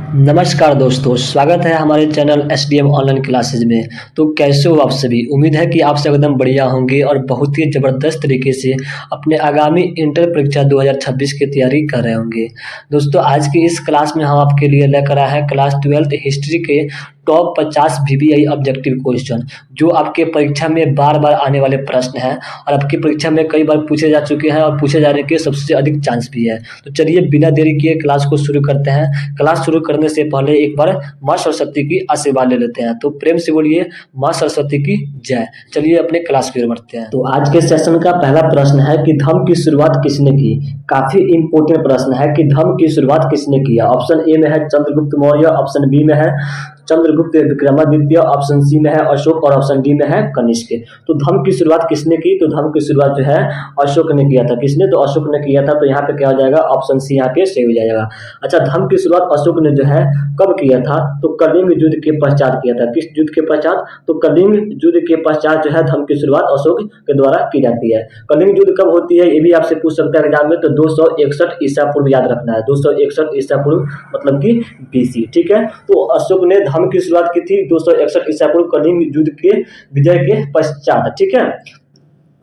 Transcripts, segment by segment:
नमस्कार दोस्तों, स्वागत है हमारे चैनल एसडीएम ऑनलाइन क्लासेज में। तो कैसे हो आप सभी? उम्मीद है कि आप सब एकदम बढ़िया होंगे और बहुत ही ज़बरदस्त तरीके से अपने आगामी इंटर परीक्षा 2026 की तैयारी कर रहे होंगे। दोस्तों, आज की इस क्लास में हम आपके लिए लेकर आए हैं क्लास 12th हिस्ट्री के टॉप 50 वीवीआई ऑब्जेक्टिव क्वेश्चन, जो आपके परीक्षा में बार-बार आने वाले प्रश्न हैं और आपकी परीक्षा में कई बार पूछे जा चुके हैं और पूछे जाने के सबसे अधिक चांस भी है। तो चलिए बिना देरी किए क्लास को शुरू करते हैं। क्लास शुरू करने से पहले एक बार माँ सरस्वती की आशीर्वाद ले लेते हैं। तो प्रेम से बोलिए माँ सरस्वती की जय। चलिए अपने क्लास की ओर बढ़ते हैं। तो आज के सेशन का पहला प्रश्न है कि धर्म की शुरुआत किसने की? काफी इंपॉर्टेंट प्रश्न है कि धर्म की शुरुआत किसने किया। ऑप्शन ए में है चंद्रगुप्त मौर्य, ऑप्शन बी में है चंद्रगुप्त विक्रमादित्य, ऑप्शन सी में है अशोक और ऑप्शन डी में है कनिष्क। तो धर्म की शुरुआत किसने की? तो धर्म की शुरुआत जो है अशोक ने किया था। किसने? तो अशोक ने किया था। तो यहाँ पे क्या हो जाएगा? ऑप्शन सी यहाँ पे सही हो जाएगा। अच्छा, धर्म की शुरुआत अशोक ने जो है कब किया था? तो कलिंग युद्ध के पश्चात किया था। किस युद्ध के पश्चात? तो कलिंग युद्ध के पश्चात जो है धर्म की शुरुआत अशोक के द्वारा की जाती है। कलिंग युद्ध कब होती है ये भी आपसे पूछ सकता है एग्जाम में। तो 261 ईसा पूर्व याद रखना है। 261 ईसा पूर्व मतलब कि बीसी। ठीक है, तो अशोक ने धर्म की शुरुआत की थी 261 ईसा पूर्व कलिंग युद्ध के विजय के पश्चात। ठीक है,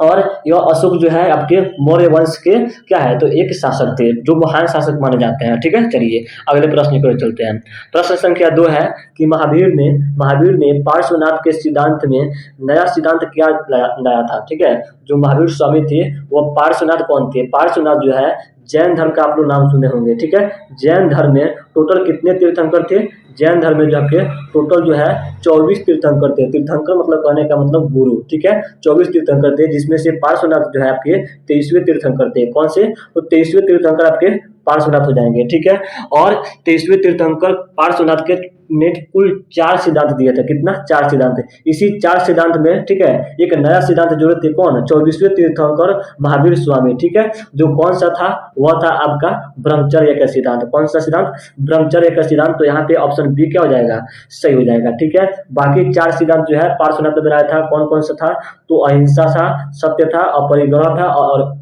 और यह अशोक जो है आपके मौर्य वंश के क्या है? तो एक शासक थे जो महान शासक माने जाते हैं। ठीक है, चलिए अगले प्रश्न की ओर चलते हैं। प्रश्न संख्या 2 है कि महावीर ने पार्श्वनाथ के सिद्धांत में नया सिद्धांत क्या लाया था। ठीक है, जो महावीर स्वामी थे वो पार्श्वनाथ कौन थे? पार्श्वनाथ जो है जैन धर्म का आप लोग नाम सुने होंगे। ठीक है, जैन धर्म में टोटल कितने तीर्थंकर थे? जैन धर्म में जो आपके टोटल जो है 24 तीर्थंकर थे। तीर्थंकर मतलब कहने का मतलब गुरु। ठीक है, 24 तीर्थंकर थे, जिसमें से पार्श्वनाथ जो है आपके 23वें तीर्थंकर थे। कौन से? तो 23वें तीर्थंकर आपके पार्श्वनाथ हो जाएंगे। ठीक है, और 23वें तीर्थंकर पार्श्वनाथ के ने कुल 4 सिद्धांत दिए थे। कितना? 4 सिद्धांत। इसी 4 सिद्धांत में ठीक है एक नया सिद्धांत जोड़े थे। कौन? 24वें तीर्थंकर महावीर स्वामी। ठीक है, जो कौन सा था? वह था आपका ब्रह्मचर्य का सिद्धांत। कौन सा सिद्धांत? ब्रह्मचर्य का सिद्धांत। तो यहाँ पे ऑप्शन बी क्या हो जाएगा? सही हो जाएगा। ठीक है, बाकी 4 सिद्धांत जो है पार्श्वनाथ ने बनाया था। कौन कौन सा था? तो अहिंसा था, सत्य था, अपरिग्रह था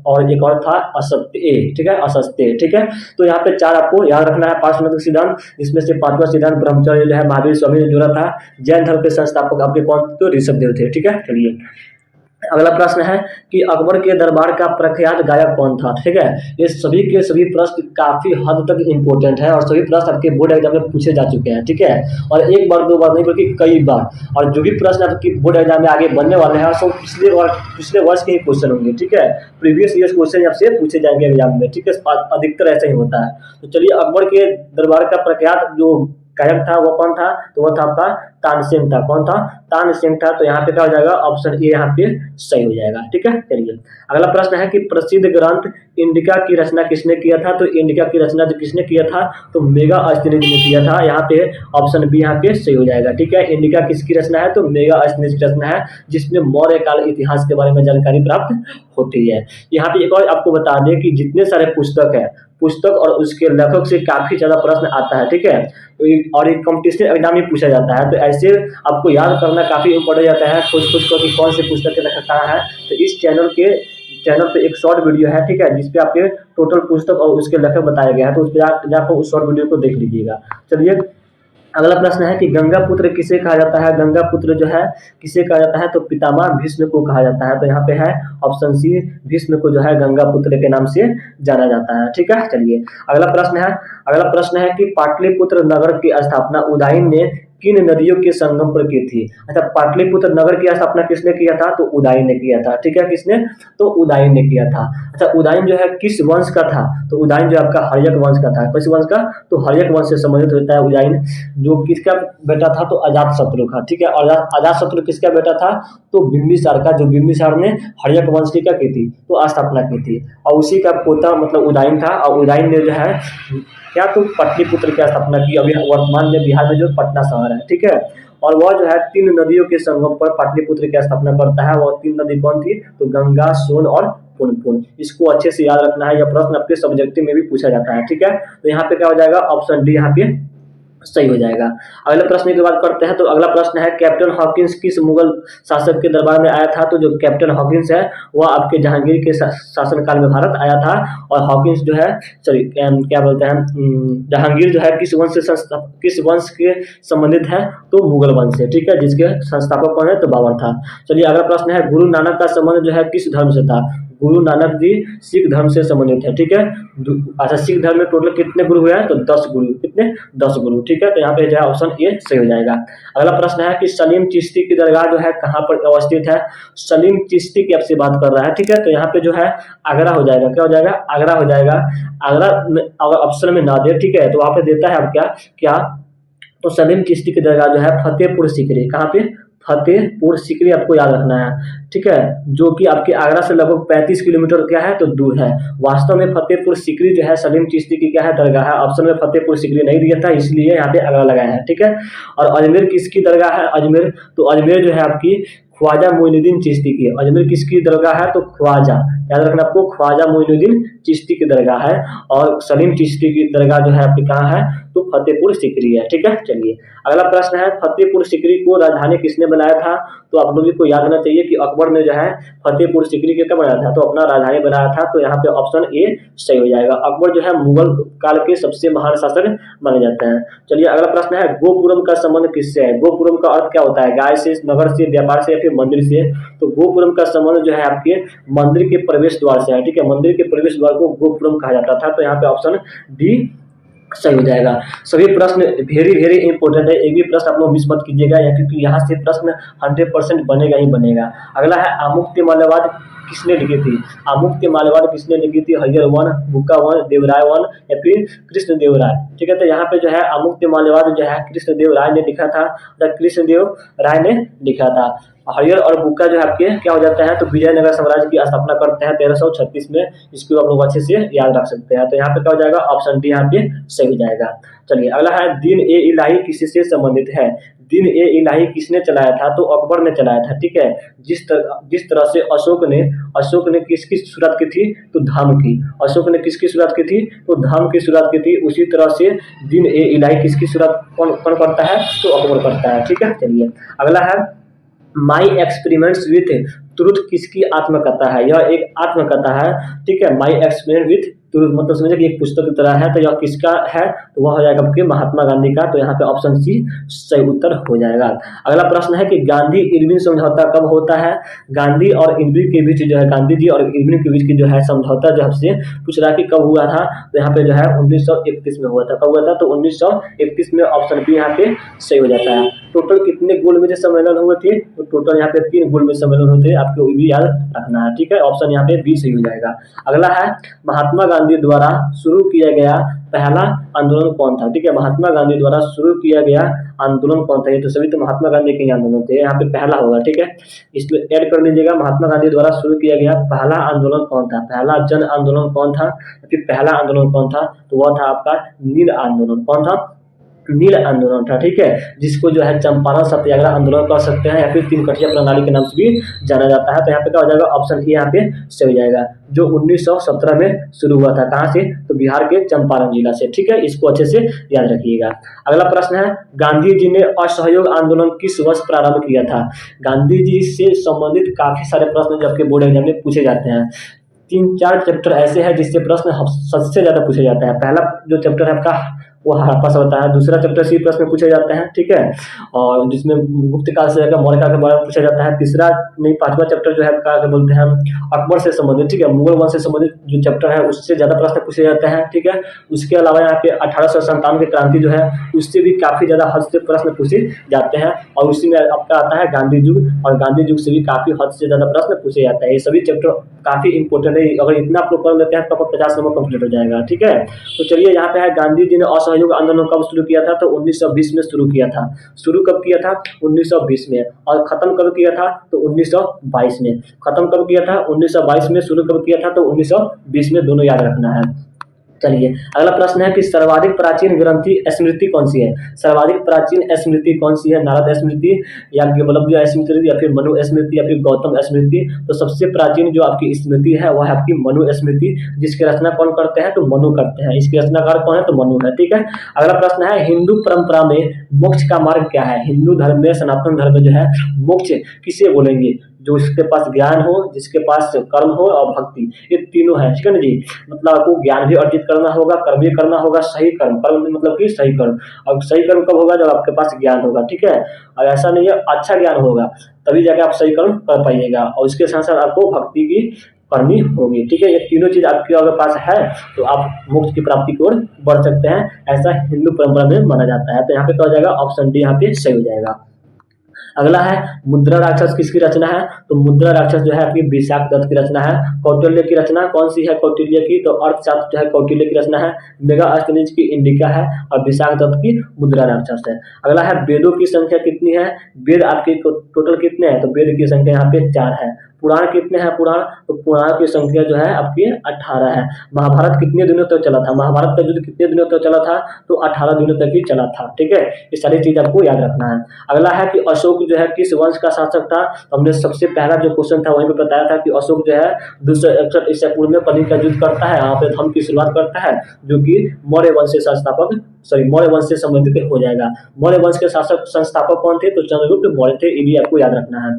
और एक और था असत्य। ठीक है, असत्य। ठीक है, तो यहाँ पे 4 आपको याद रखना है पार्श्वनाथ का सिद्धांत। इसमें से 5वां सिद्धांत ब्रह्मचर्य जो है महावीर स्वामी ने जोड़ा था। जैन धर्म के संस्थापक आपके कौन? तो ऋषभदेव थे। ठीक है, चलिए अगला प्रश्न है कि अकबर के दरबार का प्रख्यात गायक कौन था। ठीक है, ये सभी के सभी प्रश्न काफी हद तक इंपॉर्टेंट है और सभी प्रश्न आपके बोर्ड एग्जाम में पूछे जा चुके हैं। ठीक है, और एक बार दो बार नहीं बल्कि कई बार। और जो भी प्रश्न आपकी बोर्ड एग्जाम में आगे बनने वाले हैं सब पिछले वर्ष के ही क्वेश्चन होंगे। ठीक है, प्रीवियस ईयर क्वेश्चन आपसे पूछे जाएंगे एग्जाम में। ठीक है, अधिकतर ऐसा ही होता है। तो चलिए अकबर के दरबार का प्रख्यात जो गायक था वो कौन था? तो वो था आपका तानसेन था। कौन था? तानसेन था। तो यहाँ पे क्या हो जाएगा? ऑप्शन ए यहाँ पे सही हो जाएगा। ठीक है, चलिए अगला प्रश्न है कि प्रसिद्ध ग्रंथ इंडिका की रचना किसने किया था? तो इंडिका की रचना जो किसने किया था? तो मेगास्थनीज ने किया था। यहाँ पे ऑप्शन बी यहाँ पे सही हो जाएगा। ठीक है, इंडिका किसकी रचना है? तो मेगास्थनीज की रचना है, जिसमें मौर्य काल इतिहास के बारे में जानकारी प्राप्त होती है। यहाँ पे एक और आपको बता दें कि जितने सारे पुस्तक है, पुस्तक और उसके लेखक से काफी ज्यादा प्रश्न आता है। ठीक है, और एक कॉम्पिटिशन एग्जाम में पूछा जाता है। तो ऐसे आपको याद करना काफी इम्पोर्टेंट जाता है खोज कि कौन से पुस्तक के लेखक कहाँ है। तो इस चैनल पे एक शॉर्ट वीडियो है। ठीक है, जिसपे आपके टोटल पुस्तक और उसके लेखक बताया गया है। तो उस पर जाकर उस शॉर्ट वीडियो को देख लीजिएगा। चलिए अगला प्रश्न है कि गंगा पुत्र किसे कहा जाता है? गंगा पुत्र जो है किसे कहा जाता है? तो पितामह भीष्म को कहा जाता है। तो यहाँ पे है ऑप्शन सी, भीष्म को जो है गंगा पुत्र के नाम से जाना जाता है। ठीक है, चलिए अगला प्रश्न है कि पाटलिपुत्र नगर की स्थापना उदयन ने किन नदियों के संगम पर की थी? अच्छा, पाटलिपुत्र नगर की स्थापना किसने किया था? तो उदयन ने किया था। ठीक है, किसने? तो उदयन ने किया था। अच्छा, उदयन जो है किस वंश का था? तो उदयन जो आपका हर्यक वंश का था। किस वंश का? तो हर्यक वंश से संबंधित होता है उदयन, जो किसका बेटा था? तो अजातशत्रु का। ठीक है, और अजातशत्रु किसका बेटा था? तो बिंबिसार का, जो बिंबिसार ने हर्यक वंश की क्या की थी? तो स्थापना की थी, और उसी का पोता मतलब उदयन था। और उदयन ने जो है क्या? तो पाटलिपुत्र की स्थापना की। अभी वर्तमान में बिहार में जो पटना शहर है। ठीक है, और वह जो है 3 नदियों के संगम पर पाटलिपुत्र की स्थापना करता है। वह 3 नदी कौन थी? तो गंगा, सोन और पुनपुन। इसको अच्छे से याद रखना है, यह प्रश्न आपके सब्जेक्टिव में भी पूछा जाता है। ठीक है, तो यहाँ पे क्या हो जाएगा? ऑप्शन डी यहाँ पे सही हो जाएगा। अगले प्रश्न की बात करते हैं, तो अगला प्रश्न है कैप्टन हॉकिंस किस मुगल शासक के दरबार में आया था? तो जो कैप्टन हॉकिंस है वह आपके जहांगीर के शासनकाल में भारत आया था। और हॉकिंस जो है, सॉरी क्या बोलते हैं, जहांगीर जो है किस वंश के संबंधित है? तो मुगल वंश से, ठीक है, जिसके संस्थापक कौन है? तो बाबर था। चलिए अगला प्रश्न है गुरु नानक का संबंध जो है किस धर्म से था? गुरु नानक जी सिख धर्म से संबंधित है, ठीक है। अच्छा, सिख धर्म में टोटल कितने गुरु हुए हैं? तो 10 गुरु। कितने? 10 गुरु, ठीक है। तो यहाँ पे जो है ऑप्शन ए सही हो जाएगा। अगला प्रश्न है कि सलीम चिश्ती की दरगाह जो है कहाँ पर अवस्थित है? सलीम चिश्ती की आपसे बात कर रहा है, ठीक है। तो यहाँ पे जो है आगरा हो जाएगा। क्या हो जाएगा? आगरा हो जाएगा। आगरा में अगर ऑप्शन में ना दे, ठीक है, तो वहां पे देता है अब क्या क्या तो सलीम चिश्ती की दरगाह जो है फतेहपुर सीकरी। कहाँ पे? फतेहपुर सीकरी आपको याद रखना है, ठीक है, जो कि आपके आगरा से लगभग 35 किलोमीटर क्या है? तो दूर है। वास्तव में फतेहपुर सीकरी जो है सलीम चिश्ती की क्या है? दरगाह है। ऑप्शन में फतेहपुर सीकरी नहीं दिया था, इसलिए यहाँ पे आगरा लगाया है, ठीक है। और अजमेर किसकी दरगाह है? अजमेर, तो अजमेर जो है आपकी ख्वाजा मोइनुद्दीन चिश्ती की। अजमेर किसकी दरगाह है? तो ख्वाजा, याद रखना आपको, ख्वाजा मोइनुद्दीन चिश्ती की दरगाह है। और सलीम चिश्ती की दरगाह जो है आपकी कहाँ है? तो फतेहपुर सीकरी है, ठीक है। चलिए अगला प्रश्न है फतेहपुर सीकरी को राजधानी किसने बनाया था? तो आप लोगों को याद होना चाहिए कि अकबर ने जो है फतेहपुर सीकरी के क्या बनाया था? तो अपना राजधानी बनाया था। तो यहाँ पे ऑप्शन ए सही हो जाएगा। अकबर जो है मुगल काल के सबसे महान शासक माने जाते हैं। चलिए अगला प्रश्न है गोपुरम का संबंध किससे है? गोपुरम का अर्थ क्या होता है? गाय से, नगर से, व्यापार से या फिर मंदिर से? तो गोपुरम का संबंध जो है आपके मंदिर के प्रवेश द्वार से है, ठीक है। मंदिर के प्रवेश द्वार को गोपुरम कहा जाता था। तो यहाँ पे ऑप्शन डी सही हो जाएगा। सभी प्रश्न वेरी वेरी इंपॉर्टेंट है, एक भी प्रश्न आप लोग मिस मत कीजिएगा, या क्योंकि यहाँ से प्रश्न 100% बनेगा ही बनेगा। अगला है आमुक्ति माल्यवाद किसने लिखी थी? आमुक्ति माल्यवाद किसने लिखी थी? हरिहर वन, बुक्का वन, देवराय वन या फिर कृष्ण देव राय, ठीक है। तो यहाँ पे जो है आमुक्ति माल्यवाद जो है कृष्ण देव राय ने लिखा था, कृष्ण देव राय ने लिखा था। हरिहर और बुक्का जो है आपके क्या हो जाता है? तो विजयनगर साम्राज्य की स्थापना करते हैं 1336 में। इसको आप लोग अच्छे से याद रख सकते हैं। तो यहाँ पे क्या हो जाएगा? ऑप्शन डी यहाँ पे सही हो जाएगा। चलिए अगला है दीन ए इलाही किससे संबंधित है? दीन ए इलाही किसने चलाया था? तो अकबर ने चलाया था, ठीक है। जिस तरह से अशोक ने किसकी शुरुआत की थी? तो धर्म की। अशोक ने किसकी शुरुआत की थी? तो धर्म की शुरुआत की थी। उसी तरह से दीन ए इलाही किसकी शुरुआत कौन कौन करता है? तो अकबर करता है, ठीक है। चलिए अगला है माई एक्सपेरिमेंट्स विथ ट्रुथ किसकी आत्मकथा है? यह एक आत्मकथा है, ठीक है। माई एक्सपेरिमेंट विथ ट्रुथ मतलब समझे कि एक पुस्तक की तरह है। तो यह किसका है? तो वह हो जाएगा आपके महात्मा गांधी का। तो यहाँ पे ऑप्शन सी सही उत्तर हो जाएगा। अगला प्रश्न है कि गांधी इरविन समझौता कब होता है? गांधी और इरविन के बीच जो है, गांधी जी और इरविन के बीच की जो है समझौता, जो आपसे पूछ रहा है कि कब हुआ था? तो यहाँ पे जो है 1931 में हुआ था। कब हुआ था? तो 1931 में। ऑप्शन बी यहाँ पे सही हो जाता है। टोटल कितने गोल मेज सम्मेलन हुए थे? तो टोटल यहाँ पे 3 गोल मेज सम्मेलन होते हैं, आपको भी याद रखना है, ठीक है। ऑप्शन यहाँ पे बी सही हो जाएगा। अगला है महात्मा गांधी द्वारा शुरू किया गया पहला आंदोलन कौन था? ठीक है, महात्मा गांधी द्वारा शुरू किया गया आंदोलन कौन था? ये तो सभी तो महात्मा गांधी के आंदोलन थे, यहाँ पे पहला होगा, ठीक है। इसमें ऐड कर लीजिएगा, महात्मा गांधी द्वारा शुरू किया गया पहला आंदोलन कौन था? पहला जन आंदोलन कौन था? फिर पहला आंदोलन कौन था? तो वह था आपका नील आंदोलन। कौन था? नील आंदोलन था, ठीक है, जिसको जो है चंपारण सत्याग्रह आंदोलन कर सकते हैं या फिर तीन कठिया प्रणाली के नाम से भी जाना जाता है। तो यहाँ पे क्या हो जाएगा? ऑप्शन ए यहाँ पे सही हो जाएगा, जो 1917 में शुरू हुआ था। कहाँ से? तो बिहार के चंपारण जिला से, ठीक है। इसको अच्छे से याद रखिएगा। अगला प्रश्न है गांधी जी ने असहयोग आंदोलन किस वर्ष प्रारंभ किया था? गांधी जी से संबंधित काफी सारे प्रश्न जो आपके बोर्ड एग्जाम में पूछे जाते हैं। 3-4 चैप्टर ऐसे हैं जिससे प्रश्न सबसे ज्यादा पूछे जाता है। पहला जो चैप्टर है आपका वो हड़प्पा से होता है, दूसरा चैप्टर से प्रश्न पूछे जाते हैं, ठीक है, और जिसमें गुप्त काल से लेकर मौर्य काल के बारे में पूछा जाता है। तीसरा नहीं, पांचवा चैप्टर जो है क्या बोलते हैं, अकबर से संबंधित, ठीक है, मुगल वंश से संबंधित जो चैप्टर है उससे ज्यादा प्रश्न पूछे जाते हैं, ठीक है। उसके अलावा यहाँ पे 1857 की क्रांति जो है उससे भी काफी ज्यादा हद से प्रश्न पूछे जाते हैं, और उसी में आपका आता है गांधी युग, और गांधी युग से भी काफी हद से ज्यादा प्रश्न पूछे जाते हैं। ये सभी चैप्टर काफी इंपॉर्टेंट है, अगर इतना आप लोग कर लेते हैं तो आपको 50 नंबर कंप्लीट हो जाएगा, ठीक है। तो चलिए यहाँ पे है गांधी जी ने असहयोग आंदोलन कब शुरू किया था? तो 1920 में शुरू किया था। शुरू कब किया था? 1920 में। और खत्म कब किया था? तो 1922 में। खत्म कब किया था? 1922 में। शुरू कब किया था? तो 1920 में। दोनों याद रखना है। चलिए, अगला प्रश्न है कि सर्वाधिक प्राचीन ग्रंथि स्मृति कौन सी है? सर्वाधिक प्राचीन स्मृति कौन सी है? नारद स्मृति या एकलव्य स्मृति या फिर मनु स्मृति या फिर गौतम स्मृति? तो सबसे प्राचीन जो आपकी स्मृति है वह है आपकी मनु स्मृति, जिसकी रचना कौन करते हैं? तो मनु करते हैं। इसके रचनाकार कौन है? तो मनु है। ठीक है, अगला प्रश्न है हिंदू परंपरा में मोक्ष का मार्ग क्या है? हिंदू धर्म में, सनातन धर्म में जो है मोक्ष किसे बोलेंगे? जो इसके पास ज्ञान हो, जिसके पास कर्म हो और भक्ति, ये तीनों है। ठीक है ना जी, मतलब आपको ज्ञान भी अर्जित करना होगा, कर्म भी करना होगा, सही कर्म, कर्म मतलब कि सही कर्म। अब सही कर्म कब होगा? जब आपके पास ज्ञान होगा। ठीक है, और ऐसा नहीं है, अच्छा ज्ञान होगा तभी जाके आप सही कर्म कर पाइएगा, और इसके साथ साथ आपको भक्ति की करनी होगी। ठीक है, ये तीनों चीज आपके अगर पास है तो आप मोक्ष की प्राप्ति की ओर बढ़ सकते हैं, ऐसा हिंदू परंपरा में माना जाता है। तो यहाँ पे क्या हो जाएगा? ऑप्शन डी यहाँ पे सही हो जाएगा। अगला है मुद्रा राक्षस किसकी रचना है? तो मुद्रा राक्षस जो है आपकी विशाख दत्त की रचना है। कौटिल्य की रचना कौन सी है? कौटिल्य की, तो अर्थशास्त्र जो है कौटिल्य की रचना है। मेगास्थनीज की इंडिका है और विशाख दत्त की मुद्रा राक्षस है। अगला है वेदों की संख्या कितनी है? वेद आपके टोटल कितने हैं? तो वेद की संख्या यहाँ पे 4 है। पुराण कितने हैं? पुराण, तो पुराण की संख्या जो है आपकी 18 है। महाभारत कितने दिनों तक चला था? महाभारत का युद्ध कितने दिनों तक चला था? तो 18 दिनों तक ही चला था। ठीक है, ये सारी चीज आपको याद रखना है। अगला है कि अशोक जो है किस वंश का शासक था? तो हमने सबसे पहला जो क्वेश्चन था वहीं पे बताया था कि अशोक जो है 261 ईसा पूर्व में कलिंग का युद्ध करता है, यहाँ पे धर्म की शुरुआत करता है, जो कि मौर्य वंश से संस्थापक, मौर्य वंश से संबंधित हो जाएगा। मौर्य वंश के शासक संस्थापक कौन थे? तो चंद्रगुप्त मौर्य थे। ये भी आपको याद रखना है।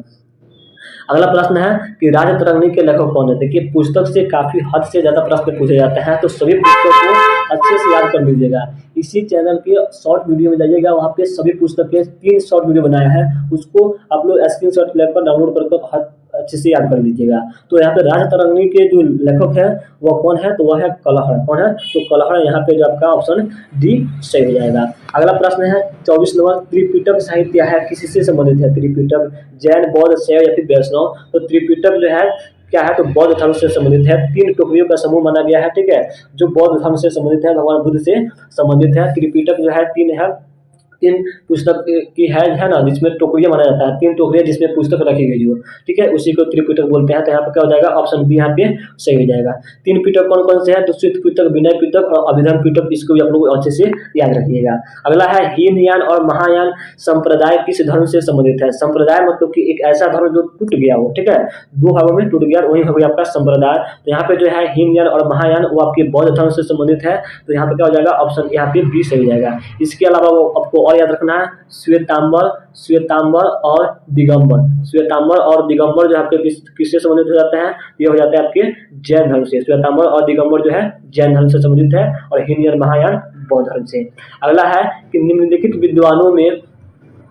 अगला प्रश्न है कि राजतरंगिणी के लेखक कौन है? देखिए, पुस्तक से काफी हद से ज्यादा प्रश्न पूछे जाते हैं, तो सभी पुस्तकों को अच्छे से याद कर लीजिएगा। इसी चैनल के शॉर्ट वीडियो में जाइएगा, वहाँ पे सभी पुस्तक के 3 शॉर्ट वीडियो बनाए हैं, उसको आप लोग स्क्रीनशॉट लेकर डाउनलोड करके अच्छे से याद कर लीजिएगा। तो यहाँ पे राजतरंगिणी के जो लेखक है वह कौन है? तो वह है कलहड़। कौन है? तो कलहड़। यहाँ पे जो आपका ऑप्शन डी सही हो जाएगा। अगला प्रश्न है 24 नंबर, त्रिपिटक साहित्य है किससे संबंधित है? त्रिपिटक जैन, बौद्ध, शैव या फिर वैष्णव? तो त्रिपिटक जो है क्या है? तो बौद्ध धर्म से संबंधित है। 3 टोकरियों का समूह माना गया है। ठीक है, जो बौद्ध धर्म से संबंधित है, भगवान बुद्ध से संबंधित है। त्रिपिटक जो है 3 है, 3 पुस्तक की है ना, जिसमें टोकरियां माना जाता है, 3 टोकरियां जिसमें पुस्तक रखी गई हो। ठीक है, उसी को त्रिपिटक बोलते हैं। तो यहाँ पे क्या हो जाएगा? ऑप्शन बी यहाँ पे सही हो जाएगा। 3 पिटक कौन कौन से हैं? तो श्वेत पिटक, विनय पिटक और अभिधर्म पिटक, इसको भी आप लोग अच्छे से याद रखिएगा। अगला है हीनयान और महायान संप्रदाय किस धर्म से संबंधित है? संप्रदाय मतलब कि एक ऐसा धर्म जो टूट गया हो। ठीक है, 2 भागों में टूट गया, वही हो गया आपका संप्रदाय। तो यहाँ पे जो है हीनयान और महायान वो आपके बौद्ध धर्म से संबंधित है। तो यहाँ पे क्या हो जाएगा? ऑप्शन यहाँ पे बी सही हो जाएगा। इसके अलावा वो आपको और याद रखना है श्वेतांबर, श्वेतांबर और दिगंबर। श्वेतांबर और दिगंबर जो आपके किससे संबंधित हो जाते हैं? ये हो जाते हैं आपके जैन धर्म से। श्वेतांबर और दिगंबर जो है जैन धर्म से संबंधित है, और हीनयान महायान बौद्ध धर्म से। अगला है कि निम्नलिखित विद्वानों में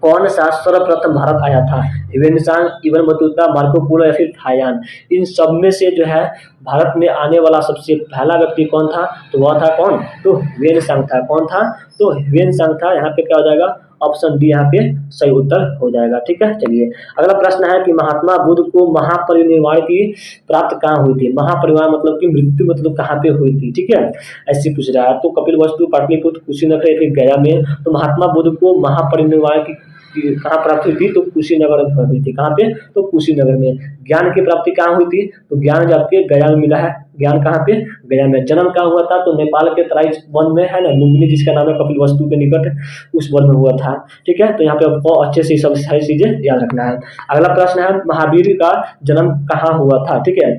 कौन सा सर्वप्रथम भारत आया था? Hiuen Tsang, Ibn Battuta, Marco Polo या फिर थायान? इन सब में से जो है भारत में आने वाला सबसे पहला व्यक्ति कौन था? तो वह था कौन? तो ह्वेनसांग था। कौन था? तो ह्वेनसांग था। यहाँ पे क्या हो जाएगा? ऑप्शन डी यहाँ पे सही उत्तर हो जाएगा। ठीक है, चलिए अगला प्रश्न है कि महात्मा बुद्ध को महापरिनिर्वाण की प्राप्त कहाँ हुई थी? महापरिनिर्वाण मतलब कि मृत्यु मतलब कहाँ पे हुई थी? ठीक है, ऐसे पूछ रहा है। तो कपिलवस्तु, पाटलिपुत्र, कुशीनगर या फिर गया में? तो महात्मा बुद्ध को महापरिनिर्वाण की कहाँ प्राप्त हुई थी? तो कुशीनगर में हुई थी। कहाँ पे? तो कुशीनगर में। ज्ञान की प्राप्ति कहाँ हुई थी? तो ज्ञान जो आपके गया में मिला है। ज्ञान कहाँ पे? गया में। जन्म कहाँ हुआ था? तो नेपाल के तराई वन में है ना, लुम्बिनी जिसका नाम है, कपिलवस्तु के निकट, उस वन में हुआ था। ठीक है, तो यहाँ पे आपको अच्छे से सब सारी चीजें याद रखना है। अगला प्रश्न है महावीर का जन्म कहाँ हुआ था? ठीक है,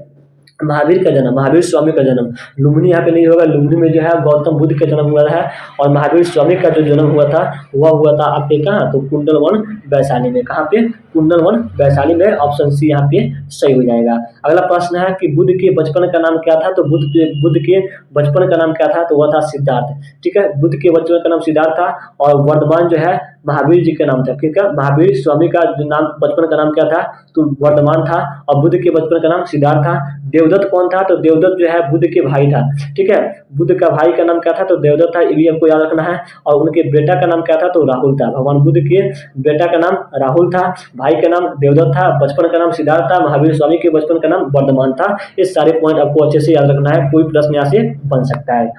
महावीर का जन्म, महावीर स्वामी का जन्म लुम्बिनी यहाँ पे नहीं होगा। लुम्बिनी में जो है गौतम बुद्ध का जन्म हुआ है, और महावीर स्वामी का जो जन्म हुआ था वह हुआ था आपके कहाँ? तो कुंडलवन वैशाली में। कहाँ पे? कुंडलवन वैशाली में। ऑप्शन सी यहाँ पे सही हो जाएगा। अगला प्रश्न है कि बुद्ध के बचपन का नाम क्या था? तो बुद्ध के बचपन का नाम क्या था? तो वह था सिद्धार्थ। ठीक है, बुद्ध के बचपन का नाम सिद्धार्थ था, और वर्धमान जो है महावीर जी का नाम था। ठीक है, महावीर स्वामी का जो नाम बचपन का नाम क्या था? तो वर्धमान था, और बुद्ध के बचपन का नाम सिद्धार्थ था। देवदत्त कौन था? तो देवदत्त जो है बुद्ध के भाई था। ठीक है, बुद्ध का भाई का नाम क्या था? तो देवदत्त था। ये भी आपको याद रखना है। और उनके बेटा का नाम क्या था? तो राहुल था। भगवान बुद्ध के बेटा का नाम राहुल था, भाई का नाम देवदत्त था, बचपन का नाम सिद्धार्थ था, महावीर स्वामी के बचपन का नाम वर्धमान था। ये सारे पॉइंट आपको अच्छे से याद रखना है, कोई प्रश्न यहाँ से बन सकता है।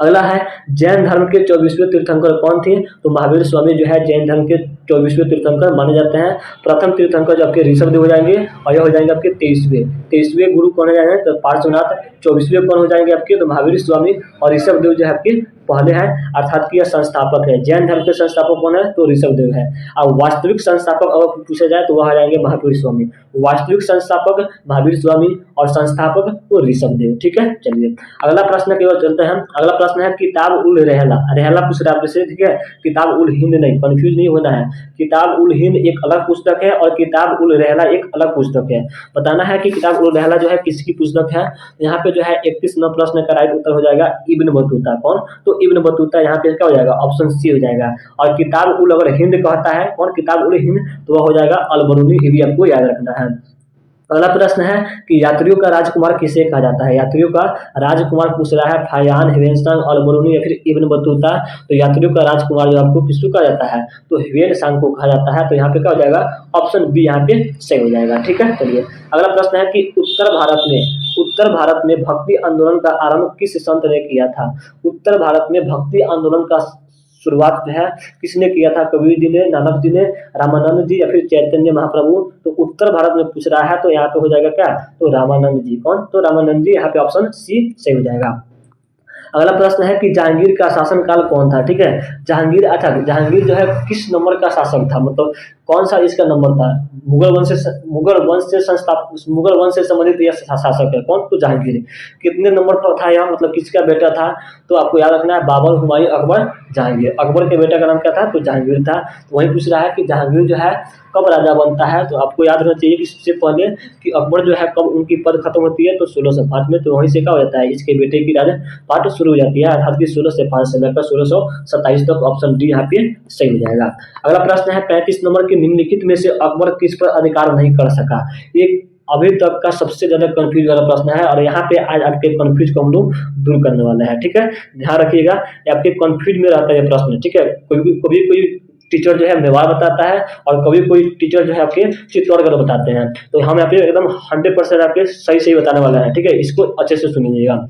अगला है जैन धर्म के 24वें तीर्थंकर कौन थे? तो महावीर स्वामी जो है जैन धर्म के 24वें तीर्थंकर माने जाते हैं। प्रथम तीर्थंकर जो आपके ऋषभदेव हो जाएंगे और यह हो जाएंगे आपके 23वें गुरु कौन हो जाएंगे? तो पार्श्वनाथ। 24वें कौन हो जाएंगे आपके? तो महावीर स्वामी। और ऋषभदेव जो है आपके पहले है, अर्थात कि यह संस्थापक है। जैन धर्म के संस्थापक कौन है? तो ऋषभदेव है। और वास्तविक संस्थापक अगर पूछा जाए तो वह आ जाएंगे महावीर स्वामी। वास्तविक संस्थापक महावीर स्वामी और संस्थापक तो ऋषभदेव। ठीक है, चलिए अगला प्रश्न की ओर चलते हैं। अगला प्रश्न है किताब उल रेहला। रेहला पूछ रहा है आपसे, ठीक है, किताब उल हिंद नहीं, कंफ्यूज नहीं होना है। किताब उल हिंद एक अलग पुस्तक है और किताब उल रेहला एक अलग पुस्तक है। बताना है कि किताब उल रेहला जो है किसकी पुस्तक है। यहाँ पे जो है 31 नंबर प्रश्न का राइट उत्तर हो जाएगा इब्न बतूता। कौन? तो इब्न बतूता यहाँ पे क्या हो जाएगा? ऑप्शन सी हो जाएगा। और किताब उल अगर हिंद कहता है कौन? किताब उल हिंद, तो वह हो जाएगा अल बरूनी। ये भी आपको याद रखना है। अगला प्रश्न है कि यात्रियों का राजकुमार किसे कहा जाता है? यात्रियों का राजकुमार पूछ रहा है फायान, ह्वेनसांग, अल बरूनी या फिर इब्न बतूता। तो यात्रियों का राजकुमार जो आपको किसको कहा जाता है? तो ह्वेनसांग को कहा जाता है। तो यहाँ पे क्या हो जाएगा? ऑप्शन बी यहाँ पे सही हो जाएगा। ठीक है, चलिए अगला प्रश्न है कि उत्तर भारत में भक्ति आंदोलन का आरंभ किस संत ने किया था? उत्तर भारत में भक्ति आंदोलन का शुरुआत जो है किसने किया था? कबीर जी ने, नानक जी ने, रामानंद जी या फिर चैतन्य महाप्रभु। तो उत्तर भारत में पूछ रहा है तो यहाँ पे हो जाएगा क्या? तो रामानंद जी। कौन? तो रामानंद जी। यहाँ पे ऑप्शन सी सही हो जाएगा। अगला प्रश्न है कि जहांगीर का शासनकाल कौन था? ठीक है, जहांगीर, अच्छा जहांगीर जो है किस नंबर का शासक था, मतलब कौन सा इसका नंबर था? मुगल वंश से संबंधित यह शासक है। कौन? तो जहांगीर। कितने नंबर पर था यह, मतलब किसका बेटा था? तो आपको याद रखना है बाबर, हुमायूं, अकबर, जहांगीर। अकबर के बेटा का नाम क्या था? तो जहांगीर था। तो वही पूछ रहा है कि जहांगीर जो है कब राजा बनता है। तो आपको याद रखना चाहिए कि सबसे पहले कि अकबर जो है कब उनकी पद खत्म होती है, तो 1605 में। तो वहीं से क्या हो जाता है? इसके बेटे की राज पाठ शुरू हो जाती है, अर्थात कि 16 से 5 से लेकर 1627 तक। ऑप्शन डी यहाँ पे सही हो जाएगा। अगला प्रश्न है 35 नंबर के निम्नलिखित में से अकबर किस पर अधिकार नहीं कर सका? एक अभी तक का सबसे ज्यादा कंफ्यूज वाला प्रश्न है और यहाँ पे आज आपके कंफ्यूज को हम लोग दूर करने वाले हैं। ठीक है, ध्यान रखिएगा, आपके कंफ्यूज में रहता है ये प्रश्न। ठीक है, कोई टीचर जो है मेवाड़ बताता है और कभी कोई टीचर जो है आपके चित्तौड़गढ़ बताते हैं। तो हम यहाँ पे एकदम 100% आपके सही बताने वाला है। ठीक है, इसको अच्छे से सुनिएगा।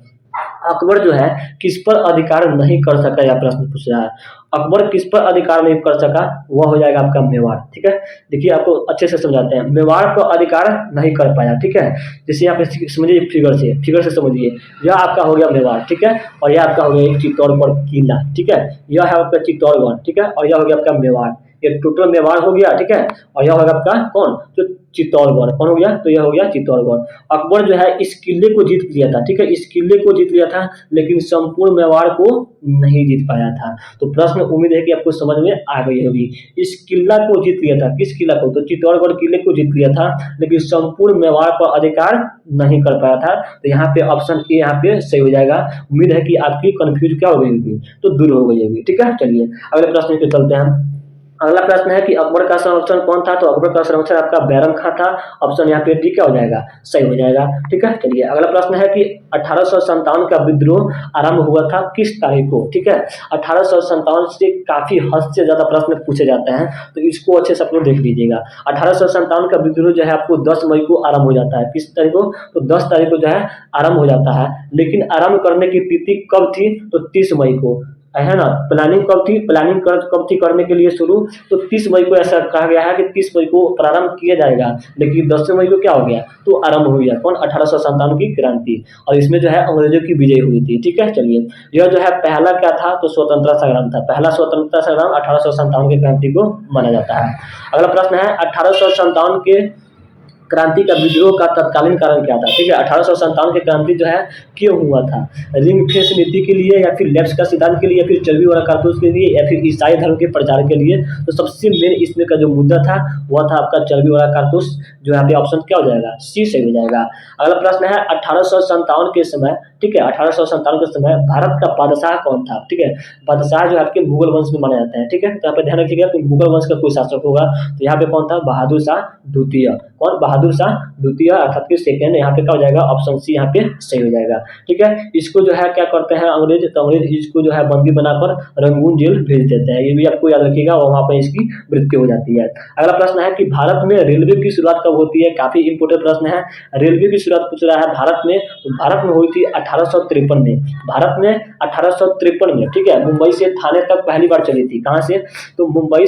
अकबर जो है किस पर अधिकार नहीं कर सका, यह प्रश्न पूछ रहा है। अकबर किस पर अधिकार नहीं कर सका? वह हो जाएगा आपका मेवाड़। ठीक है, देखिए आपको अच्छे से समझाते हैं। मेवाड़ पर अधिकार नहीं कर पाया। ठीक है, जैसे यहाँ पे समझिए, फिगर से समझिए। यह आपका हो गया मेवाड़, ठीक है, और यह आपका हो गया चित्तौड़गढ़ किला। ठीक है, यह है आपका चित्तौड़गढ़, ठीक है, और यह हो गया आपका मेवाड़। ये टोटल मेवाड़ हो गया। ठीक है, और यह होगा आपका कौन? तो चित्तौड़गढ़। कौन हो गया? तो यह हो गया चित्तौड़गढ़। अकबर जो है इस किले को जीत लिया था। ठीक है, इस किले को जीत लिया था, लेकिन संपूर्ण मेवाड़ को नहीं जीत पाया था। तो प्रश्न उम्मीद है कि आपको समझ में आ गई होगी। इस किला को जीत लिया था, किस किला को? तो चित्तौड़गढ़ किले को जीत लिया था, लेकिन संपूर्ण मेवाड़ पर अधिकार नहीं कर पाया था। तो यहाँ पे ऑप्शन ए यहाँ पे सही हो जाएगा। उम्मीद है कि आपकी कंफ्यूज क्या हो गई होगी, तो दूर हो गई होगी। ठीक है, चलिए अगले प्रश्न पे चलते हैं। अगला प्रश्न है कि अकबर का संरक्षण कौन था? तो अकबर का संरक्षण आपका बैरम खां था। ऑप्शन यहाँ पे डी क्या हो जाएगा? सही हो जाएगा। ठीक है, चलिए अगला प्रश्न है कि 1857 का विद्रोह आरंभ हुआ था किस तारीख को? ठीक है, 1857 से काफी हद से ज्यादा प्रश्न पूछे जाते हैं, तो इसको अच्छे से अपने देख लीजिएगा। 1857 का विद्रोह जो है आपको 10 मई को आरंभ हो जाता है। किस तारीख को? तो 10 तारीख को जो है आरंभ हो जाता है, लेकिन आरंभ करने की तिथि कब थी? तो 30 मई को, है ना। प्लानिंग कब थी? कब थी करने के लिए शुरू? तो 30 मई को ऐसा कहा गया है कि 30 मई को प्रारंभ किया जाएगा, लेकिन 10 मई को क्या हो गया? तो आरंभ हो गया। कौन? 1857 की क्रांति। और इसमें जो है अंग्रेजों की विजय हुई थी। ठीक है, चलिए यह जो है पहला क्या था? तो स्वतंत्रता संग्राम था। पहला स्वतंत्रता संग्राम 1857 की क्रांति को माना जाता है। अगला प्रश्न है 1857 के क्रांति का विद्रोह का तत्कालीन कारण क्या था? ठीक है, 1857 की क्रांति जो है क्यों हुआ था? रिंग फेंस नीति के लिए, या फिर लेफ्ट का सिद्धांत के लिए, या फिर चर्बी वाला कारतूस के लिए, या फिर ईसाई धर्म के प्रचार के लिए? तो सबसे मेन इसमें का जो मुद्दा था वह था आपका चर्बी वाला कारतूस। जो यहाँ पे ऑप्शन क्या हो जाएगा? सी सही हो जाएगा। अगला प्रश्न है 1857 के समय, ठीक है, 1857 के समय भारत का बादशाह कौन था? ठीक है, बादशाह जो आपके मुगल वंश में माने जाते हैं। ठीक है, तो यहाँ पे ध्यान रखिएगा कि मुगल वंश का कोई शासक होगा, तो यहाँ पे कौन था? बहादुर शाह द्वितीय। और बहादुर शाह द्वितीय अर्थात कि सेकंड, यहाँ पे क्या हो जाएगा ऑप्शन सी यहाँ पे सही हो जाएगा। ठीक है, इसको जो है क्या करते हैं अंग्रेज, तो अंग्रेज इसको जो है बंदी बनाकर रंगून जेल भेज देते हैं, ये भी आपको याद रखिएगा, और वहां पर इसकी मृत्यु हो जाती है। अगला प्रश्न है कि भारत में रेलवे की शुरुआत कब होती है, काफी इंपोर्टेंट प्रश्न है। रेलवे की शुरुआत पूछ रहा है भारत में, तो भारत में हुई थी 1853 में, भारत में 1853 में। ठीक है, मुंबई से थाने तक पहली बार चली थी, कहां से, तो मुंबई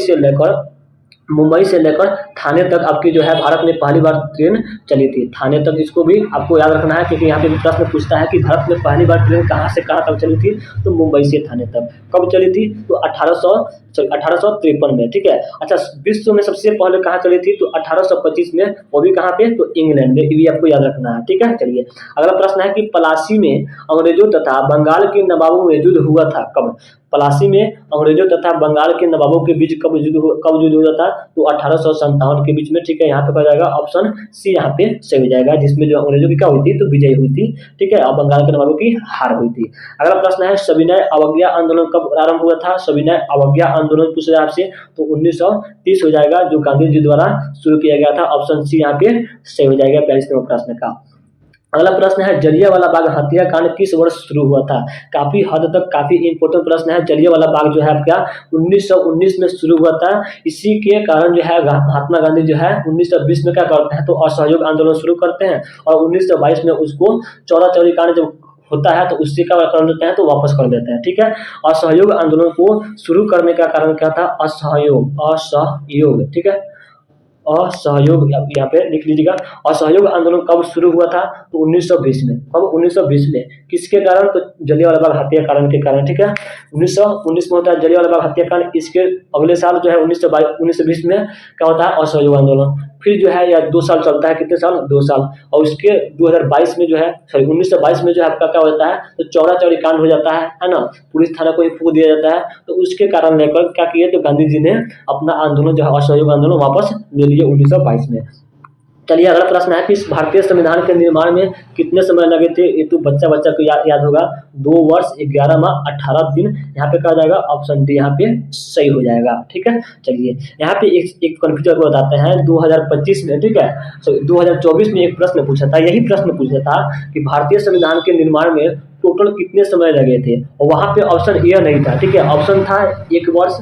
से लेकर थाने तक आपकी जो है भारत में पहली बार ट्रेन चली थी, थाने तक। इसको भी आपको याद रखना है क्योंकि यहाँ पे भी प्रश्न पूछता है कि भारत में पहली बार ट्रेन कहाँ से कहाँ तक चली थी, तो मुंबई से थाने तक। कब चली थी, तो 1853 में। ठीक है, अच्छा विश्व में सबसे पहले कहाँ चली थी, तो 1825 में, वो भी कहाँ पे, तो इंग्लैंड में, ये भी आपको याद रखना है। ठीक है, चलिए अगला प्रश्न है कि पलासी में अंग्रेजों तथा बंगाल के नवाबों में युद्ध हुआ था कब, पलासी में अंग्रेजों तथा बंगाल के नवाबों के बीच कब युद्ध हुआ था, तो 1857 के बीच में। ठीक है, यहाँ पे कहा जाएगा ऑप्शन सी यहाँ पे सही हो जाएगा, जिसमें जो अंग्रेजों की क्या हुई थी, तो विजय हुई थी। ठीक है, और बंगाल के नवाबों की हार हुई थी। अगला प्रश्न है सविनय अवज्ञा आंदोलन कब आरंभ हुआ था, सविनय अवज्ञा आंदोलन पूछ रहे हैं आपसे, तो 1930 हो जाएगा, जो गांधी जी द्वारा शुरू किया गया था, ऑप्शन सी यहाँ पे सही हो जाएगा 42वें प्रश्न का। अगला प्रश्न है जलियांवाला बाग हत्याकांड किस वर्ष शुरू हुआ था, काफी हद तक काफी इंपोर्टेंट प्रश्न है। जलियांवाला बाग जो है आपका 1919 में शुरू हुआ था, इसी के कारण जो है महात्मा गांधी जो है 1920 में क्या करते हैं, तो असहयोग आंदोलन शुरू करते हैं, और 1922 में उसको चौरा चौरी कांड जब होता है तो उससे क्या कर देते हैं, तो वापस कर देते हैं। ठीक है, असहयोग आंदोलन को शुरू करने का कारण क्या था, असहयोग। ठीक है, असहयोग यहाँ पे लिख लीजिएगा। असहयोग आंदोलन कब शुरू हुआ था, तो 1920 में। कब, 1920 में, किसके कारण, तो जलियांवाला बाग हत्याकांड के कारण। ठीक है, 1919 में होता है जलियांवाला बाग हत्याकांड, इसके अगले साल जो है 1920 में क्या होता है, असहयोग आंदोलन। फिर जो है यह 2 साल चलता है, कितने साल, 2 साल, और उसके 2022 में जो है, सॉरी 1922 में जो है आपका क्या होता है, तो चौरा चौरी कांड हो जाता है ना, पुलिस थाना को ही फूंक दिया जाता है। तो उसके कारण लेकर क्या किए, तो गांधी जी ने अपना आंदोलन जो है असहयोग आंदोलन वापस ले लिए 1922 में। चलिए अगला प्रश्न है कि इस भारतीय संविधान के निर्माण में कितने समय लगे थे, ये तो बच्चा को याद होगा, 2 वर्ष 11 माह 18 दिन। यहाँ पे कहा जाएगा ऑप्शन डी यहाँ पे सही हो जाएगा। ठीक है, चलिए यहाँ पे एक कंफ्यूजन को बताते हैं 2025 में। ठीक है, 2024 में एक प्रश्न पूछा था, यही प्रश्न पूछा था कि भारतीय संविधान के निर्माण में टोटल कितने समय लगे थे, और वहां पे ऑप्शन ए नहीं था। ठीक है, ऑप्शन था 1 वर्ष,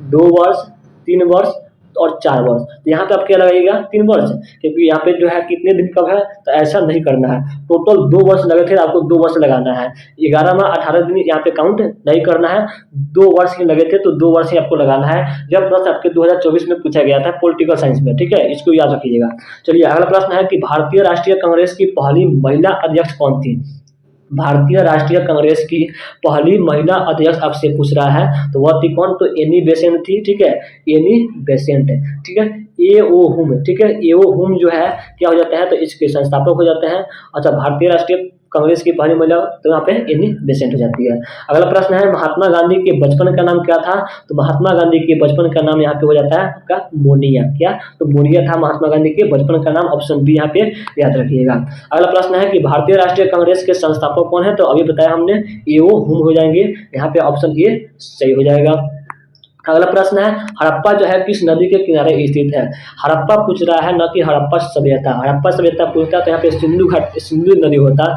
2 वर्ष, 3 वर्ष और 4 वर्ष। तो यहाँ पे आप क्या लगाइएगा, 3 वर्ष, क्योंकि यहाँ पे जो है कितने दिन कब है, तो ऐसा नहीं करना है, टोटल 2 वर्ष लगे थे, आपको 2 वर्ष लगाना है। 11 माह 18 दिन यहाँ पे काउंट नहीं करना है, 2 वर्ष ही लगे थे, तो 2 वर्ष ही आपको लगाना है। जब प्रश्न आपके 2024 में पूछा गया था पॉलिटिकल साइंस में। ठीक है, इसको याद रखिएगा। चलिए अगला प्रश्न है कि भारतीय राष्ट्रीय कांग्रेस की पहली महिला अध्यक्ष कौन थी, भारतीय राष्ट्रीय कांग्रेस की पहली महिला अध्यक्ष आपसे पूछ रहा है, तो वह थी कौन, तो एनी बेसेंट थी। ठीक है, एनी बेसेंट। ठीक है, ए ओ हुम। ठीक है, ए ओ हुम जो है क्या हो जाता है, तो इसके संस्थापक हो जाते हैं। अच्छा, भारतीय राष्ट्रीय कांग्रेस की पहली महिला, तो यहाँ पे एनी बेसेंट हो जाती है। अगला प्रश्न है महात्मा गांधी के बचपन का नाम क्या था, तो महात्मा गांधी के बचपन का नाम यहाँ पे हो जाता है आपका मोनिया। क्या, तो मोनिया था महात्मा गांधी के बचपन का नाम, ऑप्शन बी यहाँ पे याद रखिएगा। अगला प्रश्न है कि भारतीय राष्ट्रीय कांग्रेस के संस्थापक कौन है, तो अभी बताया हमने ए ओ हुम हो जाएंगे, यहाँ पे ऑप्शन ए सही हो जाएगा। अगला प्रश्न है हड़प्पा जो है किस नदी के किनारे स्थित है, हड़प्पा पूछ रहा है, न कि हड़प्पा सभ्यता। हड़प्पा सभ्यता पूछता तो यहाँ पे सिंधु नदी होता,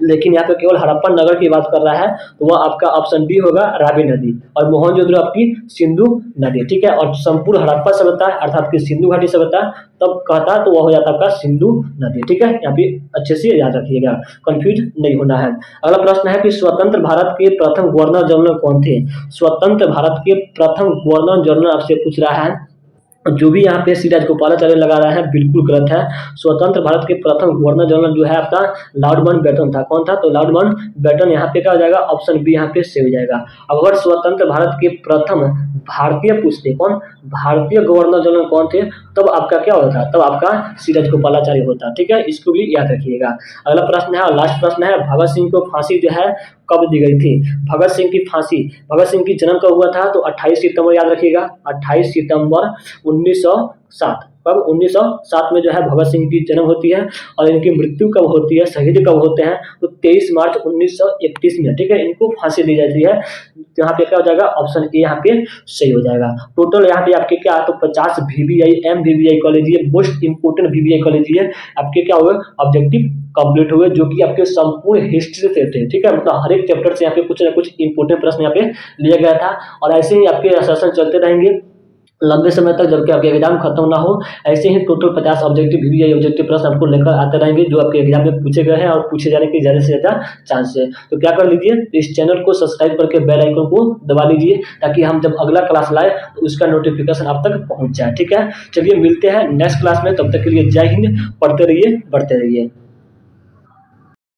लेकिन यहाँ पे केवल हड़प्पा नगर की बात कर रहा है, तो वह आपका ऑप्शन डी होगा, रावी नदी, और मोहनजोदड़ो आपकी सिंधु नदी। ठीक है, और संपूर्ण हड़प्पा सभ्यता अर्थात की सिंधु घाटी सभ्यता तब कहता तो वह हो जाता आपका सिंधु नदी। ठीक है, यहाँ पे अच्छे से याद रखिएगा, कंफ्यूज नहीं होना है। अगला प्रश्न है कि स्वतंत्र भारत के प्रथम गवर्नर जनरल कौन थे, स्वतंत्र भारत के प्रथम गवर्नर जनरल आपसे पूछ रहा है। जो भी यहाँ पे सी राजगोपालाचार्य लगा रहा है बिल्कुल गलत है। स्वतंत्र भारत के प्रथम गवर्नर जनरल जो है आपका लॉर्ड माउंटबेटन था। कौन था, तो लॉर्ड माउंटबेटन। यहाँ पे क्या हो जाएगा, ऑप्शन बी यहाँ पे सही हो जाएगा। अगर स्वतंत्र भारत के प्रथम भारतीय पूछते, कौन भारतीय गवर्नर जनरल कौन थे, तब आपका क्या होता, तब आपका सी राजगोपालाचार्य होता। ठीक है, इसको भी याद रखिएगा। अगला प्रश्न है और लास्ट प्रश्न है, भगत सिंह को फांसी जो है कब दी गई थी, भगत सिंह की फांसी, भगत सिंह की जन्म कब हुआ था, तो 28 सितंबर याद रखिएगा, 28 सितंबर 1907। कब 1907 में जो है भगत सिंह की जन्म होती है और इनकी मृत्यु कब होती है, शहीद कब होते हैं, तो 23 मार्च 1931 में, ठीक है, इनको फांसी दी जाती है। यहाँ पे क्या हो जाएगा, ऑप्शन ए यहाँ पे सही हो जाएगा। टोटल यहाँ पे आपके क्या है, तो 50 वीवीआई एमवीवीआई कॉलेज, ये मोस्ट इंपोर्टेंट वीवीआई कॉलेज है आपके, क्या हुए ऑब्जेक्टिव कंप्लीट हुए, जो कि आपके संपूर्ण हिस्ट्री से थे, ठीक है, मतलब हर एक चैप्टर से यहाँ पे कुछ ना कुछ इंपोर्टेंट प्रश्न यहाँ पे लिया गया था। और ऐसे ही आपके सेशन चलते रहेंगे लंबे समय तक, जबकि आपके एग्जाम खत्म ना हो। ऐसे ही टोटल 50 ऑब्जेक्टिव वीवीआई ऑब्जेक्टिव प्रश्न आपको लेकर आते रहेंगे, जो आपके एग्जाम में पूछे गए हैं और पूछे जाने की ज्यादा से ज्यादा चांस है। तो क्या कर लीजिए, इस चैनल को सब्सक्राइब करके बेल आइकन को दबा लीजिए, ताकि हम जब अगला क्लास लाए तो उसका नोटिफिकेशन आप तक पहुंच जाए, ठीक है। चलिए मिलते हैं नेक्स्ट क्लास में, तब तक के लिए जय हिंद, पढ़ते रहिए, बढ़ते रहिए।